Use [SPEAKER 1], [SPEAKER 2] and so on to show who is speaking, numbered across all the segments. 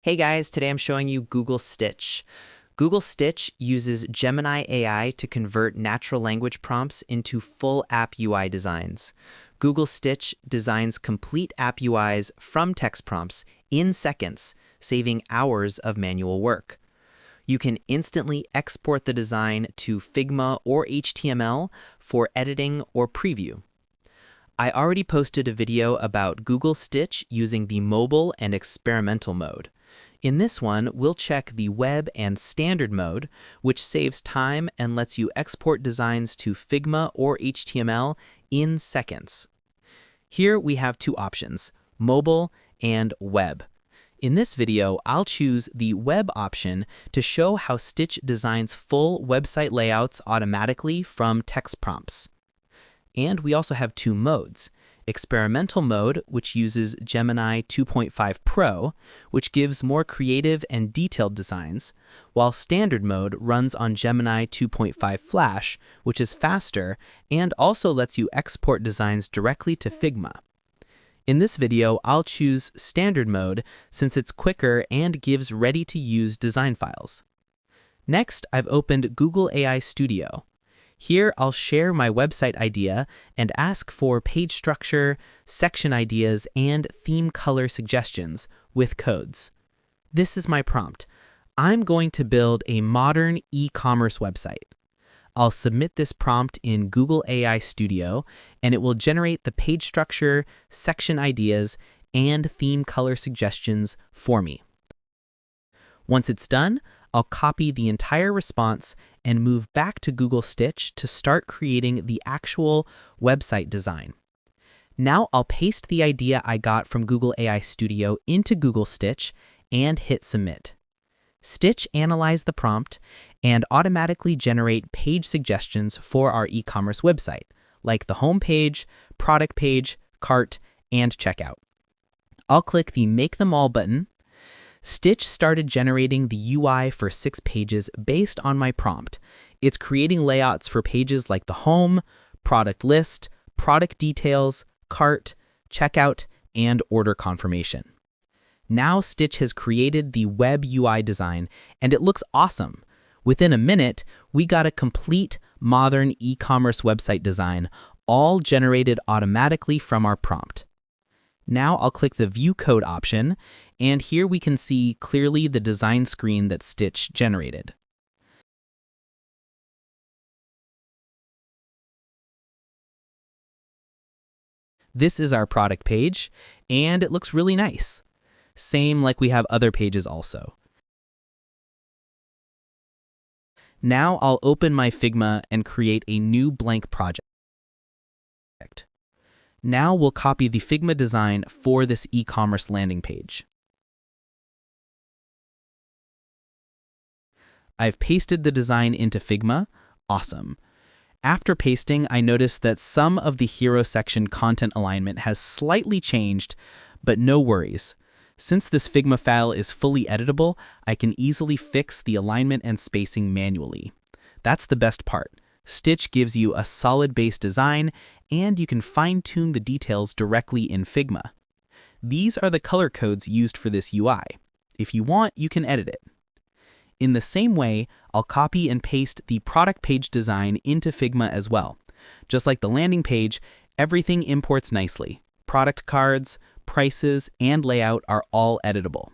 [SPEAKER 1] Hey guys, today I'm showing you Google Stitch. Google Stitch uses Gemini AI to convert natural language prompts into full app UI designs. Google Stitch designs complete app UIs from text prompts in seconds, saving hours of manual work. You can instantly export the design to Figma or HTML for editing or preview. I already posted a video about Google Stitch using the mobile and experimental mode. In this one, we'll check the web and standard mode, which saves time and lets you export designs to Figma or HTML in seconds. Here we have two options, mobile and web. In this video, I'll choose the web option to show how Stitch designs full website layouts automatically from text prompts. And we also have two modes. Experimental mode, which uses Gemini 2.5 Pro, which gives more creative and detailed designs, while standard mode runs on Gemini 2.5 Flash, which is faster and also lets you export designs directly to Figma. In this video, I'll choose standard mode since it's quicker and gives ready-to-use design files. Next, I've opened Google AI Studio. Here, I'll share my website idea and ask for page structure, section ideas, and theme color suggestions with codes. This is my prompt. I'm going to build a modern e-commerce website. I'll submit this prompt in Google AI Studio, and it will generate the page structure, section ideas, and theme color suggestions for me. Once it's done, I'll copy the entire response and move back to Google Stitch to start creating the actual website design. Now I'll paste the idea I got from Google AI Studio into Google Stitch and hit submit. Stitch analyzes the prompt and automatically generate page suggestions for our e-commerce website, like the home page, product page, cart, and checkout. I'll click the Make Them All button. Stitch started generating the UI for 6 pages based on my prompt. It's creating layouts for pages like the home, product list, product details, cart, checkout, and order confirmation. Now Stitch has created the web UI design, and it looks awesome. Within a minute, we got a complete modern e-commerce website design, all generated automatically from our prompt. Now I'll click the View Code option, and here we can see clearly the design screen that Stitch generated. This is our product page, and it looks really nice. Same like we have other pages also. Now I'll open my Figma and create a new blank project. Now we'll copy the Figma design for this e-commerce landing page. I've pasted the design into Figma. Awesome. After pasting, I noticed that some of the hero section content alignment has slightly changed, but no worries. Since this Figma file is fully editable, I can easily fix the alignment and spacing manually. That's the best part. Stitch gives you a solid base design, and you can fine-tune the details directly in Figma. These are the color codes used for this UI. If you want, you can edit it. In the same way, I'll copy and paste the product page design into Figma as well. Just like the landing page, everything imports nicely. Product cards, prices, and layout are all editable.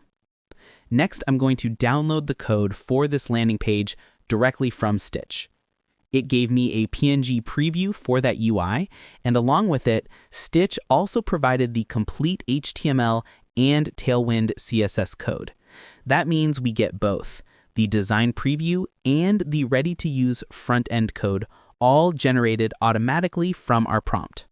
[SPEAKER 1] Next, I'm going to download the code for this landing page directly from Stitch. It gave me a PNG preview for that UI, and along with it, Stitch also provided the complete HTML and Tailwind CSS code. That means we get both, the design preview and the ready-to-use front-end code, all generated automatically from our prompt.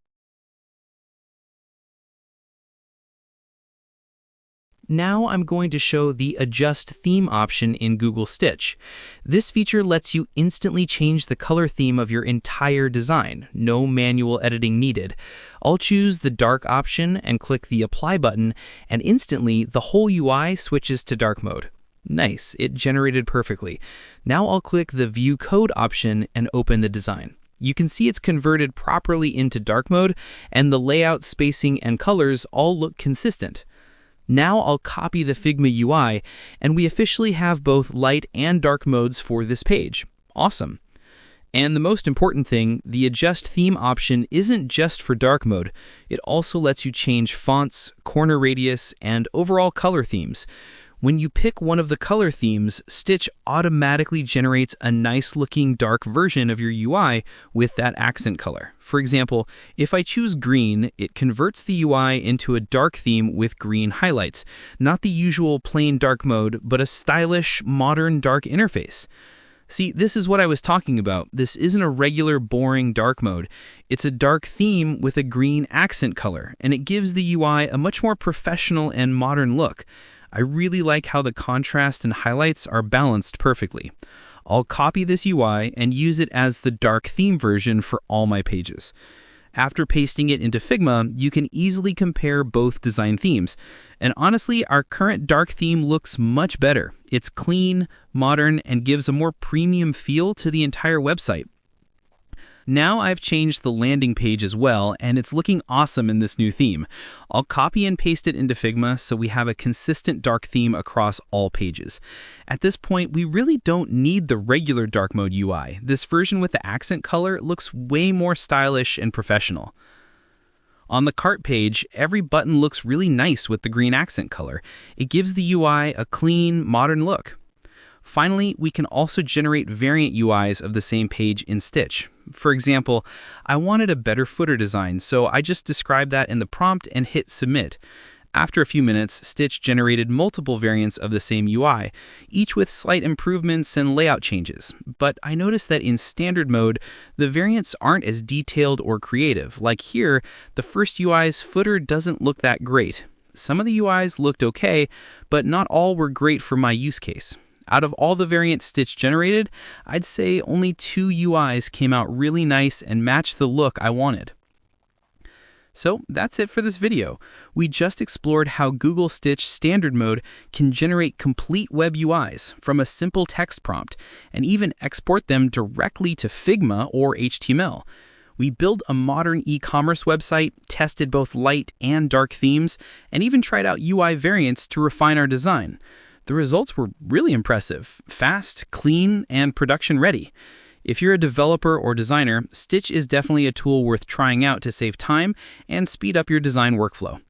[SPEAKER 1] Now I'm going to show the Adjust Theme option in Google Stitch. This feature lets you instantly change the color theme of your entire design, no manual editing needed. I'll choose the dark option and click the Apply button, and instantly the whole UI switches to dark mode. Nice, it generated perfectly. Now I'll click the View Code option and open the design. You can see it's converted properly into dark mode, and the layout, spacing, and colors all look consistent.
[SPEAKER 2] Now I'll copy the Figma UI, and we officially have both light and dark modes for this page. Awesome. And the most important thing, the Adjust Theme option isn't just for dark mode. It also lets you change fonts, corner radius, and overall color themes. When you pick one of the color themes, Stitch automatically generates a nice-looking dark version of your UI with that accent color. For example, if I choose green, it converts the UI into a dark theme with green highlights, not the usual plain dark mode, but a stylish, modern dark interface. See, this is what I was talking about. This isn't a regular, boring dark mode. It's a dark theme with a green accent color, and it gives the UI a much more professional and modern look. I really like how the contrast and highlights are balanced perfectly. I'll copy this UI and use it as the dark theme version for all my pages. After pasting it into Figma, you can easily compare both design themes. And honestly, our current dark theme looks much better. It's clean, modern, and gives a more premium feel to the entire website. Now I've changed the landing page as well, and it's looking awesome in this new theme. I'll copy and paste it into Figma so we have a consistent dark theme across all pages. At this point, we really don't need the regular dark mode UI. This version with the accent color looks way more stylish and professional. On the cart page, every button looks really nice with the green accent color. It gives the UI a clean, modern look. Finally, we can also generate variant UIs of the same page in Stitch. For example, I wanted a better footer design, so I just described that in the prompt and hit Submit. After a few minutes, Stitch generated multiple variants of the same UI, each with slight improvements and layout changes. But I noticed that in standard mode, the variants aren't as detailed or creative. Like here, the first UI's footer doesn't look that great. Some of the UIs looked okay, but not all were great for my use case. Out of all the variants Stitch generated, I'd say only 2 UIs came out really nice and matched the look I wanted. So that's it for this video. We just explored how Google Stitch Standard Mode can generate complete web UIs from a simple text prompt and even export them directly to Figma or HTML. We built a modern e-commerce website, tested both light and dark themes, and even tried out UI variants to refine our design. The results were really impressive, fast, clean, and production ready. If you're a developer or designer, Stitch is definitely a tool worth trying out to save time and speed up your design workflow.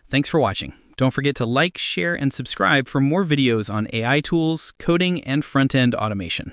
[SPEAKER 2] Thanks for watching. Don't forget to like, share, and subscribe for more videos on AI tools, coding, and front-end automation.